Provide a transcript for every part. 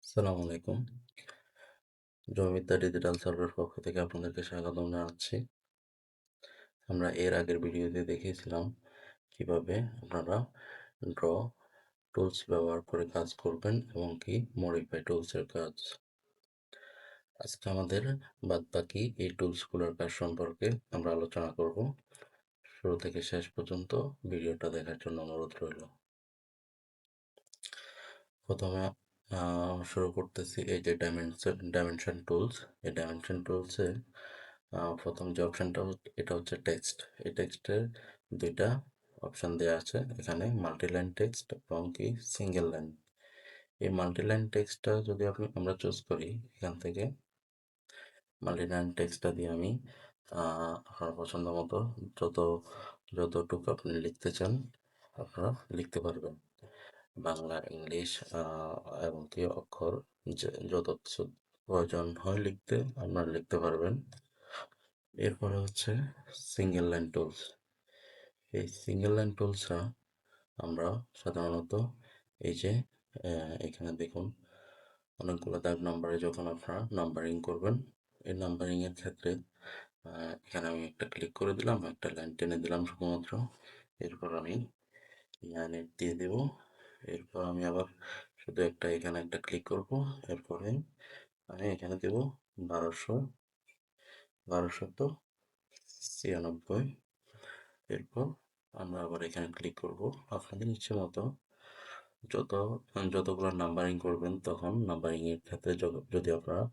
আসসালামু আলাইকুম। জয়মিতা ডিজিটাল সার্ভের পক্ষ থেকে আপনাদেরকে স্বাগতম জানাচ্ছি। আমরা এর আগের ভিডিওতে দেখিয়েছিলাম কিভাবে আপনারা ড্র টুলস ব্যবহার করে কাজ করবেন এবং কি মডিফাই টুলসের কাজ। আজকে আমাদের বাদবাকি এই টুলসগুলোর কাজ সম্পর্কে আমরা আলোচনা করব। শুরু থেকে শেষ পর্যন্ত ভিডিওটা দেখার জন্য অনুরোধ রইল। প্রথমে শুরু করতেছি এই যে ডাইমেনশন টুলস। এই ডাইমেনশন টুলসে প্রথম যে অপশানটা এটা হচ্ছে টেক্সট। এই টেক্সটের দুইটা অপশান দেওয়া আছে এখানে, মাল্টিলাইন টেক্সট এবং কি সিঙ্গেল লাইন। এই মাল্টিলাইন টেক্সটটা যদি আমরা চুজ করি এখান থেকে, মাল্টিলাইন টেক্সটটা দিয়ে আমি আপনার পছন্দ মতো যত যতটুকু আপনি লিখতে চান আপনারা লিখতে পারবেন। বাংলা, ইংলিশ এবং কি অক্ষর যত কিছু প্রয়োজন হয় লিখতে আপনারা লিখতে পারবেন। এরপরে হচ্ছে সিঙ্গেল লাইন টুলস। এই সিঙ্গেল লাইন টুলসটা আমরা সাধারণত এই যে এখানে দেখুন অনেকগুলো দাগ নাম্বারে যখন আপনারা নাম্বারিং করবেন, এই নাম্বারিংয়ের ক্ষেত্রে এখানে আমি একটা ক্লিক করে দিলাম, একটা লাইন টেনে দিলাম শুধুমাত্র। এরপর আমি লাইনে দিয়ে দেব। এরপর আমি আবার শুধু এখানে একটা ক্লিক করব। এরপরে আমি এখানে দেব 1296। এরপর আমরা আবার এখানে ক্লিক করব। আপনাদের ইচ্ছে মতো যত যতগুলো নাম্বারিং করবেন তখন নাম্বারিং এর ক্ষেত্রে যদি আপনারা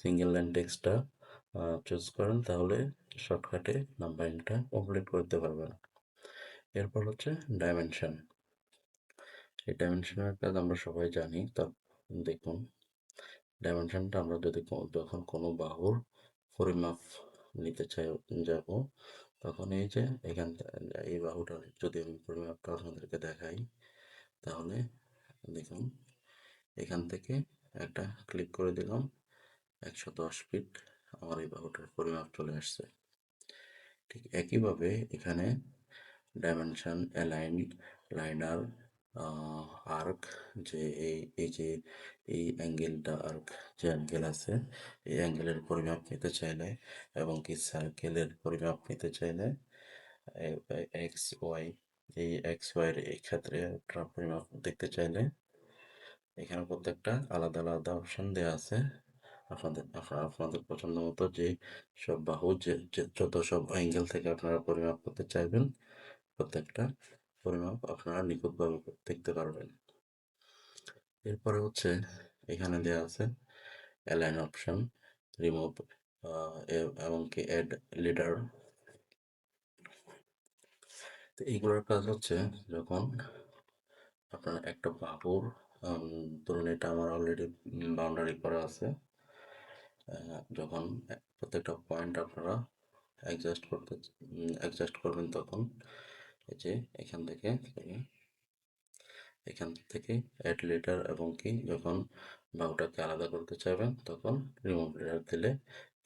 সিঙ্গেল লাইন টেক্সটটা চুজ করেন তাহলে শর্টকাটে নাম্বারিংটা কমপ্লিট করতে পারবেন। এরপর হচ্ছে ডাইমেনশন। এই ডাইমেনশনের কাজ আমরা সবাই জানি। তা দেখুন, ডাইমেনশনটা আমরা যদি যখন কোনো বাহুর পরিমাপ নিতে যাব, তখন এই যে এই বাহুটা যদি আমি পরিমাপটা আপনাদেরকে দেখাই তাহলে দেখুন, এখান থেকে একটা ক্লিক করে দিলাম, 110 ফিট আমার এই বাহুটার পরিমাপ চলে আসছে। ঠিক একইভাবে এখানে ডাইমেনশন, অ্যালাইন, লাইনার, আর্ক, যে এই যে এই অ্যাঙ্গেলটা, আর্ক যে অ্যাঙ্গেল আছে এই অ্যাঙ্গেলের পরিমাপ নিতে চাইলে এবং কি সার্কেলের পরিমাপ নিতে চাইলে এক্স ওয়াই, এই এক্স ওয়াইয়ের এই ক্ষেত্রে আপনার পরিমাপ দেখতে চাইলে এখানে প্রত্যেকটা আলাদা আলাদা অপশন দেওয়া আছে। আপনাদের পছন্দ মতো যে সব বাহু যত সব অ্যাঙ্গেল থেকে আপনারা পরিমাপ করতে চাইবেন প্রত্যেকটা পরিমাপ আপনারা নিখুঁতভাবে দেখতে পারবেন। এরপরে হচ্ছে এখানে দেওয়া আছে অ্যালাইন অপশন, রিমুভ এবং কি অ্যাড লিডার। তো এইগুলোর কাজ হচ্ছে যখন আপনার একটা বাহুর ধরুন এটা আমার অলরেডি বাউন্ডারি করা আছে, যখন প্রত্যেকটা পয়েন্ট আপনারা অ্যাডজাস্ট করবেন তখন এই যে এখান থেকে অ্যাড লেটার এবং কি যখন বাহুটাকে আলাদা করতে চাইবেন তখন রিমুভ লেটার দিলে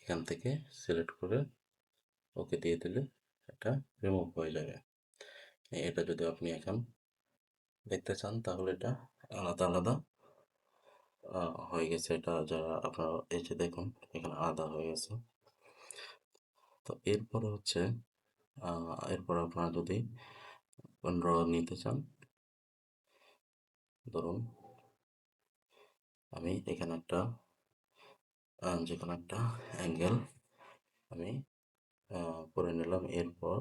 এখান থেকে সিলেক্ট করে ওকে দিয়ে দিলে এটা রিমুভ হয়ে যাবে। এটা যদি আপনি এখন দেখতে চান তাহলে এটা আলাদা আলাদা হয়ে গেছে। এটা যারা আপনারা এই যে দেখুন এখানে আলাদা হয়ে গেছে। তো এরপরে হচ্ছে এরপর আপনারা যদি ড্র নিতে চান, ধরুন আমি এখানে একটা যে কোনো একটা অ্যাঙ্গেল আমি করে নিলাম। এরপর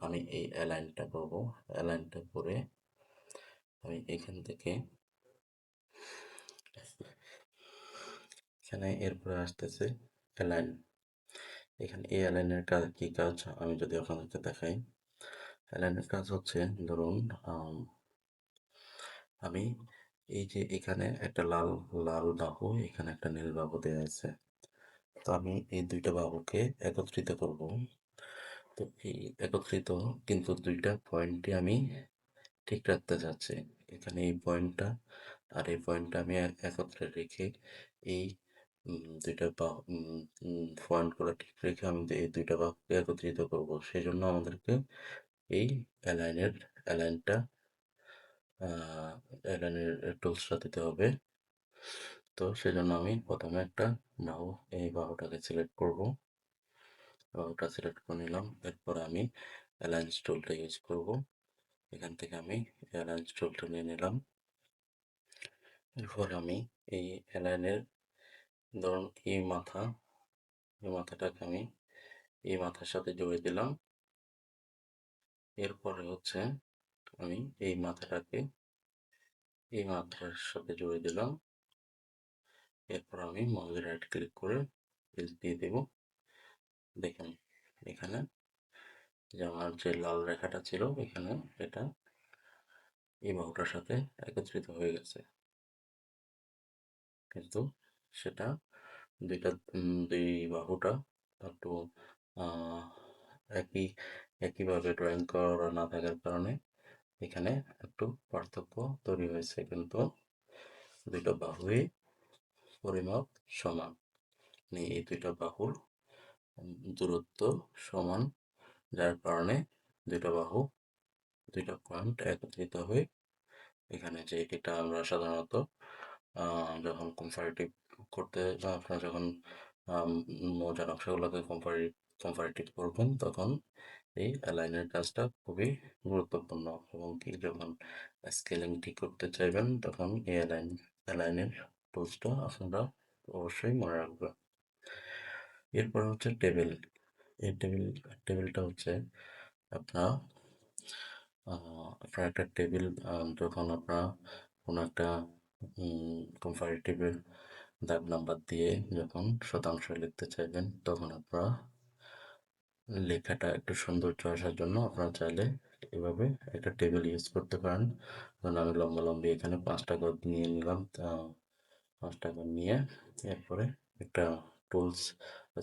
আমি এই অ্যালাইনটা করব। অ্যালাইনটা করে আমি এখান থেকে এখানে এরপরে আসতেছে অ্যালাইন। এখানে এই অ্যালাইনের কাজ কি কাজ আমি যদি আপনাদেরকে দেখাই, অ্যালাইনের কাজ হচ্ছে ধরুন আমি এই যে এখানে একটা লাল লাল বাহু, এখানে একটা নীল বাহু দেওয়া আছে। তো আমি এই দুইটা বাহুকে একত্রিত করব। তো এই একত্রিত কিন্তু দুইটা পয়েন্টই আমি ঠিক রাখতে চাচ্ছি। এখানে এই পয়েন্টটা আর এই পয়েন্টটা আমি একত্রে রেখে এই দুইটা পয়েন্টগুলো ঠিক রেখে আমি এই দুইটা বাহুকে একত্রিত করব। সেই জন্য আমাদেরকে এই অ্যালাইনটা টুলসটা দিতে হবে। তো সেজন্য আমি প্রথমে একটা বাহু, এই বাহুটাকে সিলেক্ট করব। বাহুটা সিলেক্ট করে নিলাম। এরপরে আমি অ্যালাইন টুলটা ইউজ করব। এখান থেকে আমি অ্যালাইন টুলটা নিয়ে নিলাম। এরপর আমি এই অ্যালাইনের, ধরুন এই মাথাটাকে আমি এই মাথার সাথে জড়িয়ে দিলাম। এরপরে হচ্ছে আমি এই মাথাটাকে এই মাথার সাথে জড়িয়ে দিলাম। এরপর আমি মাউসে রাইট ক্লিক করে পেস্ট দিয়ে দেব। দেখুন এখানে যে আমার যে লাল রেখাটা ছিল এখানে, এটা এই বাহুটার সাথে একত্রিত হয়ে গেছে। কিন্তু সেটা দুই বাহুটা একটু আহ, একই একইভাবে ড্রয়িং করা না থাকার কারণে এখানে একটু পার্থক্য তৈরি হয়েছে, কিন্তু দুইটা বাহুই পরিমাপ সমান। মানে এই দুইটা বাহুর দূরত্ব সমান, যার কারণে দুইটা বাহু, দুইটা পয়েন্ট একত্রিত হয়ে এখানে, যে এটা আমরা সাধারণত যখন কম্পারেটিভ করতে, বা আপনারা যখন মৌজা নকশাগুলোকে কম্পারেটিভ করবেন তখন এই অ্যালাইনের কাজটা খুবই গুরুত্বপূর্ণ, এবং কি যখন স্কেলিং ঠিক করতে চাইবেন তখন এই অ্যালাইনের টুলসটা আপনারা অবশ্যই মনে রাখবেন। এরপর হচ্ছে টেবিল। এই টেবিলটা হচ্ছে আপনার আপনার একটা টেবিল, যখন আপনারা কোনো একটা কম্পারেটিভের দাগ নাম্বার দিয়ে যখন শতাংশ লিখতে চাইবেন, তখন আপনারা লেখাটা একটু সৌন্দর্য আসার জন্য আপনারা চাইলে এভাবে একটা টেবিল ইউজ করতে পারেন। ধরুন আমি লম্বালম্বি এখানে 5টা ঘর নিয়ে নিলাম। 5টা ঘর নিয়ে এরপরে একটা টুলস,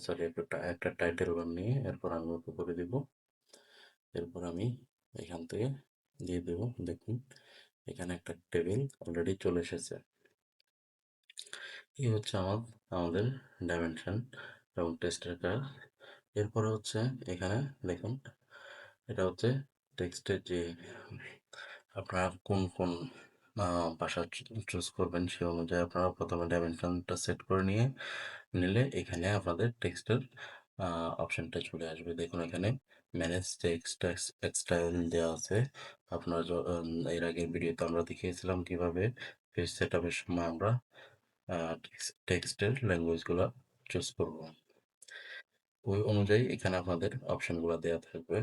সরি, একটা টাইটেল বার নিয়ে এরপর আমি ওকে করে দিব। এরপর আমি এখান থেকে দিয়ে দেব। দেখুন এখানে একটা টেবিল অলরেডি চলে এসেছে। এই হচ্ছে আমাদের ডাইমেনশন এবং টেক্সটের কাজ। এরপরে হচ্ছে এখানে দেখুন, এটা হচ্ছে টেক্সটের যে আপনারা কোন কোন ভাষা চুজ করবেন সে অনুযায়ী আপনারা প্রথমে ডাইমেনশনটা সেট করে নিলে এখানে আপনাদের টেক্সটের অপশনটা চলে আসবে। দেখুন এখানে ম্যানেজ টেক্সট স্টাইল দেওয়া আছে। আপনার এর আগের ভিডিওতে আমরা দেখিয়েছিলাম কিভাবে পেজ সেট আপের সময় আমরা টেক্সটের ল্যাঙ্গুয়েজগুলো চুজ করব। ওই অনুযায়ী এখানে আপনাদের অপশনগুলো দেওয়া থাকবে।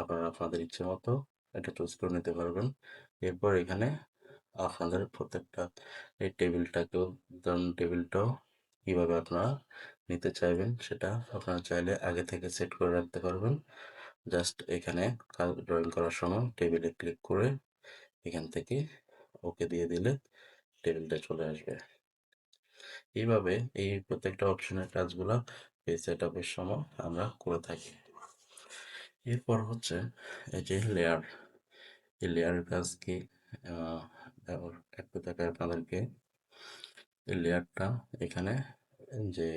আপনারা আপনাদের ইচ্ছে মতো এটা চুজ করে নিতে পারবেন। এরপর এখানে আপনাদের প্রত্যেকটা এই টেবিলটাকেও, ধরুন টেবিলটাও কীভাবে আপনারা নিতে চাইবেন সেটা আপনারা চাইলে আগে থেকে সেট করে রাখতে পারবেন। জাস্ট এখানে ড্রয়িং করার সময় টেবিলে ক্লিক করে এখান থেকে ওকে দিয়ে দিলে টেবিলটা চলে আসবে। এইভাবে এই প্রত্যেকটা অপশনের কাজগুলো পেজ সেট আপের সময় আমরা করে থাকি। এরপর হচ্ছে এই যে লেয়ার, এই লেয়ারের কাজ কি, একটু দেখায় আপনাদেরকে। এই লেয়ারটা এখানে যে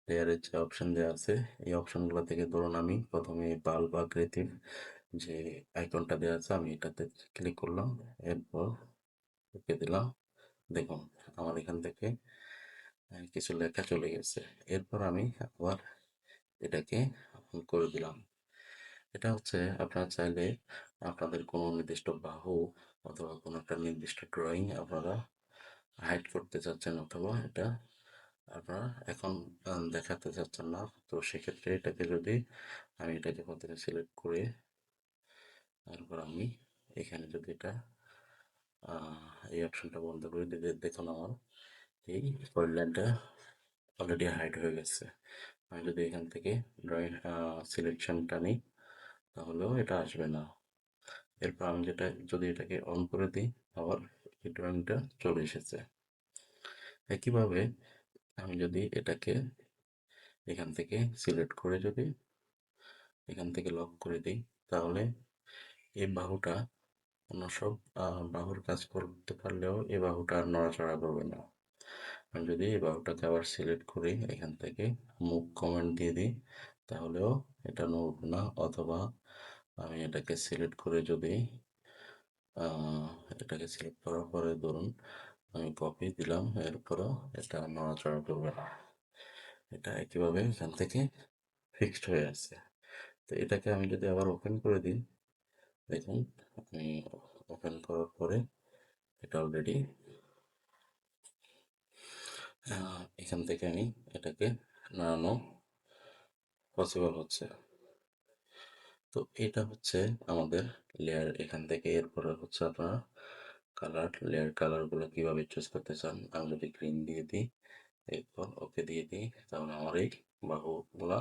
লেয়ারের যে অপশন দেওয়া আছে, এই অপশনগুলো থেকে ধরুন আমি প্রথমে বাল্ব আকৃতির যে আইকনটা দেওয়া আছে আমি এটাতে ক্লিক করলাম। এরপর ওকে দিলাম। দেখুন আমার এখান থেকে কিছু লেখা চলে গেছে। এরপর আমি আবার এটাকে করে দিলাম। এটা হচ্ছে আপনারা চাইলে আপনাদের কোনো নির্দিষ্ট বাহু অথবা কোনো একটা নির্দিষ্ট ড্রয়িং আপনারা হাইড করতে চাচ্ছেন, অথবা এটা আপনারা এখন দেখাতে চাচ্ছেন না, তো সেক্ষেত্রে আমি এটাকে প্রথমে সিলেক্ট করে তারপর আমি এখানে যদি এটা এই অপশনটা বন্ধ করে দিতে, দেখুন আমার এই পরের লাইনটা অলরেডি হাইড হয়ে গেছে। আমি যদি এখান থেকে ড্রয়িং সিলেকশনটা নিই তাহলেও এটা আসবে না। এরপর আমি যদি এটাকে অন করে দিই আবার এই ড্রয়িংটা চলে এসেছে। একইভাবে আমি যদি এটাকে এখান থেকে সিলেক্ট করে যদি এখান থেকে লক করে দিই তাহলে এই বাহুটা অন্য সব বাহুর কাজ করতে পারলেও এই বাহুটা আর নড়াচড়া করবে না। আমি যদি এই বাহুটাকে আবার সিলেক্ট করি এখান থেকে মুভ কমান্ড দিয়ে দিই তাহলেও এটা নড়বে না, অথবা আমি এটাকে সিলেক্ট করে যদি এটাকে সিলেক্ট করার পরে ধরুন আমি কপি দিলাম, এরপরও এটা নড়াচড়া করবে না। এটা একইভাবে এখান থেকে ফিক্সড হয়ে আছে। তো এটাকে আমি যদি আবার ওপেন করে দিই, দেখুন আমি ওপেন করার পরে এটা অলরেডি এখান থেকে আমি এটাকে নাড়ানো পসিবল হচ্ছে। তো এটা হচ্ছে আমাদের লেয়ার এখান থেকে। এরপরে হচ্ছে আপনারা লেয়ার কালারগুলো কীভাবে চুজ করতে চান। আমি যদি গ্রিন দিয়ে দিই, এরপর ওকে দিয়ে দিই, তাহলে আমার এই বাহুগুলা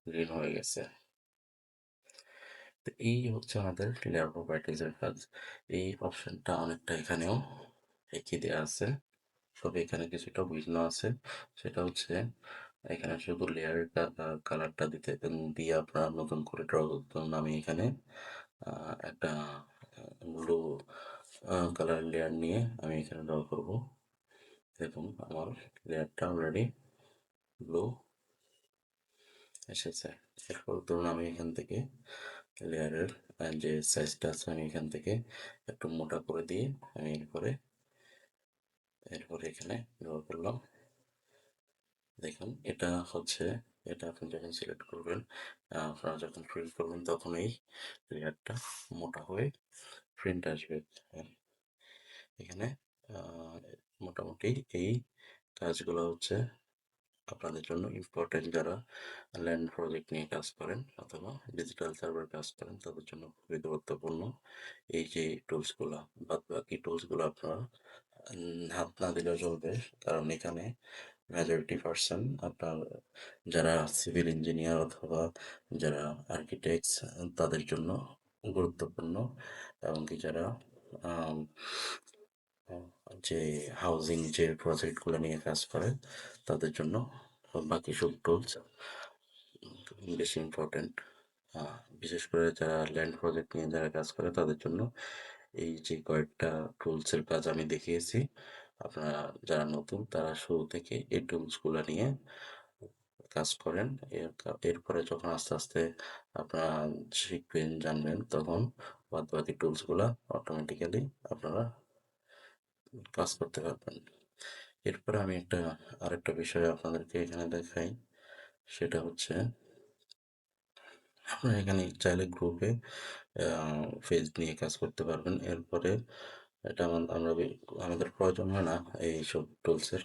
গ্রিন হয়ে গেছে। তো এই হচ্ছে আমাদের লেয়ার প্রপার্টিজের কাজ। এই অপশনটা অনেকটা এখানেও একই দেওয়া আছে, তবে এখানে কিছুটা ভিন্ন আছে। সেটা হচ্ছে এখানে শুধু লেয়ার কালারটা দিয়ে আপনারা নতুন করে ড্র করতে হবে। আমি এখানে একটা ব্লু কালার লেয়ার নিয়ে আমি এখানে ড্র করব। দেখুন আমার লেয়ারটা অলরেডি ব্লু এসেছে। এরপর ধরুন আমি এখান থেকে লেয়ারের যে সাইজটা আছে আমি এখান থেকে একটু মোটা করে দিয়ে আমি এরপরে এখানে ড্র করলাম। দেখুন এটা হচ্ছে, এটা আপনি যখন সিলেক্ট করবেন, আপনারা যখন প্রিন্ট করবেন তখন এই লেয়ারটা মোটা হয়ে প্রিন্ট আসবে। এখানে আহ, মোটামুটি এই কাজগুলো হচ্ছে আপনাদের জন্য ইম্পর্টেন্ট, যারা ল্যান্ড প্রজেক্ট নিয়ে কাজ করেন অথবা ডিজিটাল সার্ভার কাজ করেন তাদের জন্য খুবই গুরুত্বপূর্ণ এই যে টুলসগুলো। বাদ বাকি টুলসগুলো আপনারা হাত না দিলেও চলবে, কারণ এখানে মেজরিটি পার্সন আপনার যারা সিভিল ইঞ্জিনিয়ার অথবা যারা আর্কিটেক্টস তাদের জন্য গুরুত্বপূর্ণ, এমনকি যারা আম, যে হাউজিং যে প্রজেক্টগুলো নিয়ে কাজ করে তাদের জন্য বাকি সব টুলস বেশি ইম্পর্টেন্ট। বিশেষ করে যারা ল্যান্ড প্রজেক্ট নিয়ে যারা কাজ করে তাদের জন্য এই যে কয়েকটা টুলসের কাজ আমি দেখিয়েছি, আপনারা যারা নতুন তারা শুরু থেকে এই টুলসগুলো নিয়ে কাজ করেন। এরপরে যখন আস্তে আস্তে আপনারা শিখবেন জানবেন তখন বাদ বাকি টুলসগুলো অটোমেটিক্যালি আপনারা কাজ করতে পারবেন। এরপরে আমি আরেকটা বিষয় আপনাদেরকে এখানে দেখাই, সেটা হচ্ছে আপনারা এখানে চাইলে গ্রুপে পেজ নিয়ে কাজ করতে পারবেন। এরপরে এটা আমাদের প্রয়োজন হয় না এইসব টুলসের।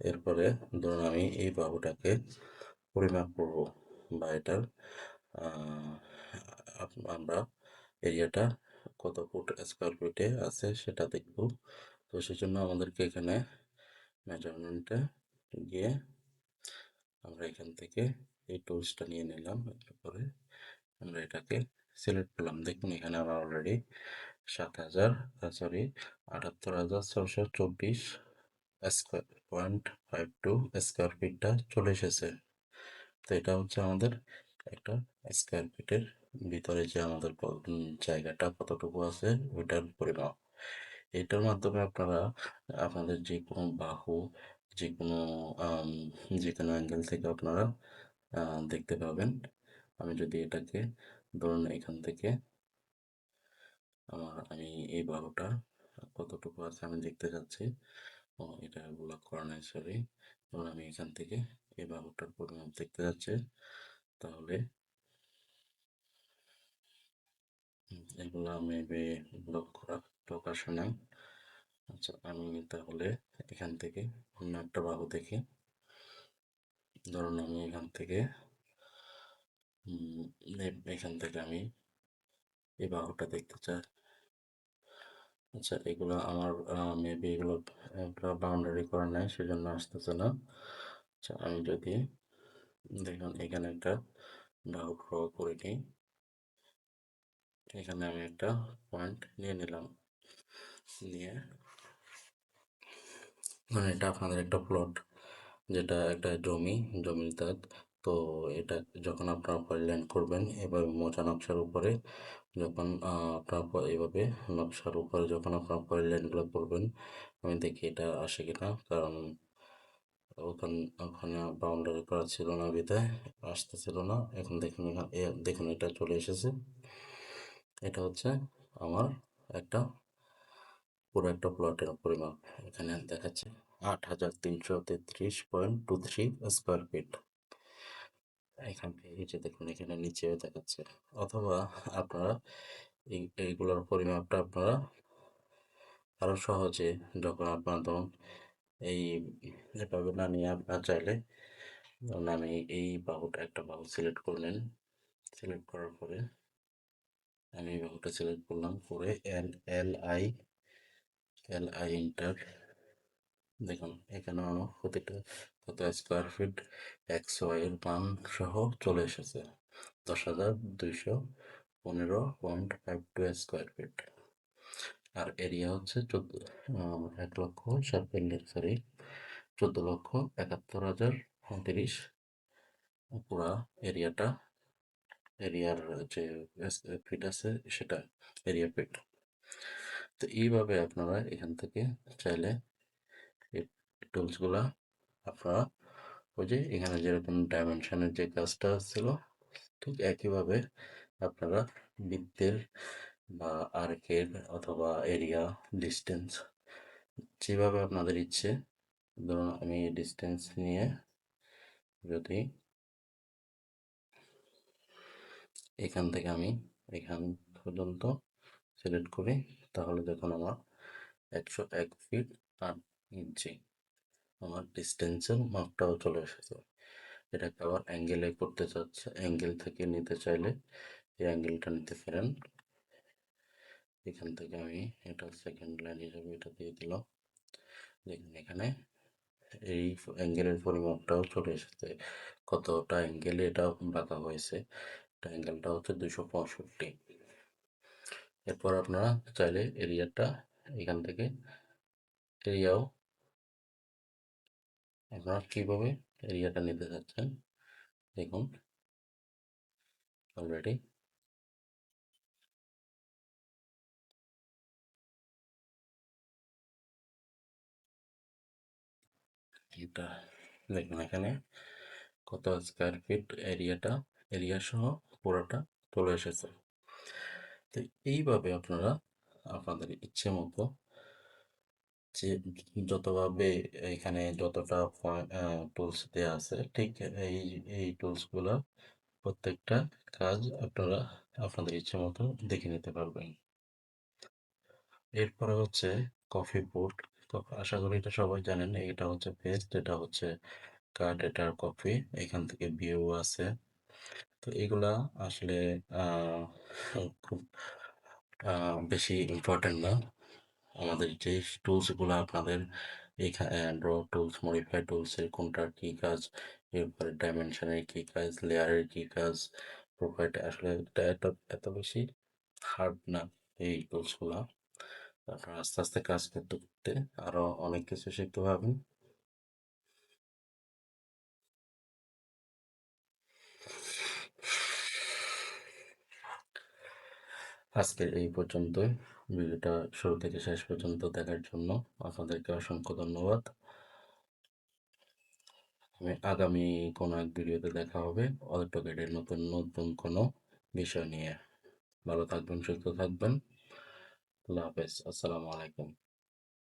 এরপরে ধরুন আমি এই বাহুটাকে পরিমাপ করব বা এটার আহ, আমরা এরিয়াটা কত ফুট স্কোয়ার ফিটে আছে সেটা দেখব। তো সেজন্য আমাদেরকে এখানে মেজারমেন্টে গিয়ে আমরা এখান থেকে এই টুলসটা নিয়ে নিলাম। এরপরে আমরা এটাকে সিলেক্ট করলাম। দেখুন এখানে আমার অলরেডি 78,424 স্কোয়ার 0.52 স্কোয়ার ফিটটা চলে এসেছে। তো এটা হচ্ছে আমাদের একটা স্কোয়ার ফিটের ভিতরে যে আমাদের জায়গাটা কতটুকু আছে ওইটার পরিমাপ। এটার মাধ্যমে আপনারা আপনাদের যে কোনো বাহু যে কোনো আম, যে কোনো অ্যাঙ্গেল থেকে আপনারা দেখতে পাবেন। আমি যদি এটাকে ধরুন এখান থেকে আমি এই বাহুটা কতটুকু আছে আমি দেখতে চাচ্ছি। ও এটা ব্লক করা নাই, সরি। ধরুন আমি এখান থেকে এই বাহুটার পরিমাপ দেখতে যাচ্ছি, তাহলে এগুলো মেবি ব্লক করা প্রকাশন নাই। আচ্ছা আমি তাহলে এখান থেকে অন্য একটা বাহু দেখি। ধরুন আমি এখান থেকে এখান থেকে আমি এই বাহুটা দেখতে চাই। আচ্ছা এগুলো আমার মেবি এগুলো বাউন্ডারি করা নাই সেজন্য আসতেছে না। আচ্ছা আমি যদি দেখুন এখানে একটা বাহু ড্র করে নিই, এখানে আমি একটা পয়েন্ট নিয়ে নিলাম, নিয়ে মানে এটা আপনাদের একটা প্লট, যেটা একটা জমির দাগ। তো এটা যখন আপনারা পলিলাইন করবেন এভাবে মোটা নকশার উপরে, যখন এভাবে নকশার উপরে যখন আপনারা পলিলাইনগুলো করবেন, আমি দেখি এটা আসে কিনা, কারণ ওখানে বাউন্ডারি করা ছিল না বিধায় আসতেছিল না। এখন দেখুন দেখুন এটা চলে এসেছে। এটা হচ্ছে আমার একটা পুরো একটা প্লটের পরিমাপ এখানে দেখাচ্ছে 8,333.23 স্কোয়ার ফিট। এখান থেকে এই যে দেখুন এখানে নিচেও দেখাচ্ছে, অথবা আপনারা এইগুলোর পরিমাপটা আপনারা আরো সহজে, যখন আপনার ধরুন এই এভাবে না নিয়ে আপনারা চাইলে, ধরুন আমি এই বাহুটা একটা বাহু সিলেক্ট করলেন, সিলেক্ট করার পরে আমি এই বাহুটা সিলেক্ট করলাম করে এল আই ইন্টার, দেখুন এখানে আমার প্রতিটা কত স্কোয়ার ফিট এক্স ওয়াই এর মান সহ চলে এসেছে 10,215.52 স্কোয়ার ফিট। আর এরিয়া হচ্ছে 1,71,71,39 পুরা এরিয়াটা, এরিয়ার যে ফিট আছে সেটা এরিয়া ফিট। তো এইভাবে আপনারা এখান থেকে চাইলে এই টুলসগুলা আপনারা ওই যে এখানে যেরকম ডাইমেনশনের যে কাজটা ছিল ঠিক একইভাবে আপনারা বৃত্তের বা আর্কের অথবা এরিয়া ডিস্টেন্স যেভাবে আপনাদের ইচ্ছে, ধরুন আমি ডিস্টেন্স নিয়ে যদি এখান থেকে আমি এখান পর্যন্ত সিলেক্ট করি, তাহলে দেখুন আমার 101 ফিট 8 ইঞ্চি আমার ডিস্টেন্সের মাপটাও চলে এসেছে। এটাকে আবার অ্যাঙ্গেলে করতে চাচ্ছে, অ্যাঙ্গেল থেকে নিতে চাইলে এই অ্যাঙ্গেলটা নিতে পারেন। এখান থেকে আমি এটা সেকেন্ড লাইন হিসেবে এটা দিয়ে দিলাম, দেখুন এখানে এই অ্যাঙ্গেলের পরিমাপটাও চলে এসেছে, কতটা অ্যাঙ্গেলে এটা বাঁকা হয়েছে, এটা অ্যাঙ্গেলটা হচ্ছে 265। এরপর আপনারা চাইলে এরিয়াটা এখান থেকে এরিয়াও আপনারা কীভাবে এরিয়াটা নিতে চাচ্ছেন দেখুন অলরেডি এটা দেখুন এখানে কত স্কোয়ার ফিট এরিয়াটা, এরিয়া সহ পুরোটা চলে এসেছে। তো এইভাবে আপনারা আপনাদের ইচ্ছে মতো যে যতভাবে এখানে যতটা টুলস দেওয়া আছে ঠিক এই এই টুলসগুলো প্রত্যেকটা কাজ আপনারা আপনাদের ইচ্ছে মতো দেখে নিতে পারবেন। এরপরে হচ্ছে কফি পোট, আশা করি এটা সবাই জানেন, এটা হচ্ছে পেস্ট, এটা হচ্ছে কার্ড, এটার কপি, এখান থেকে ভিউ আছে। তো এগুলা আসলে খুব বেশি ইম্পর্টেন্ট না। আমাদের যে টুলসগুলো আপনাদের এখানে ড্র টুলস, মডিফাই টুলসের কোনটার কী কাজ, এরপরে ডাইমেনশনের কী কাজ, লেয়ারের কী কাজ, প্রোফাইলটা আসলে এটা এত এত বেশি হার্ড না এই টুলসগুলো। আপনারা আস্তে আস্তে কাজ করতে করতে আরও অনেক কিছু শিখতে পারবেন। আজকের এই পর্যন্তই। ভিডিওটা শুরু থেকে শেষ পর্যন্ত দেখার জন্য আপনাদেরকে অসংখ্য ধন্যবাদ। আমি আগামী কোনো এক ভিডিওতে দেখা হবে অটোক্যাডের নতুন নতুন কোনো বিষয় নিয়ে। ভালো থাকবেন, সুস্থ থাকবেন। আল্লাহ হাফেজ, আসসালামু আলাইকুম।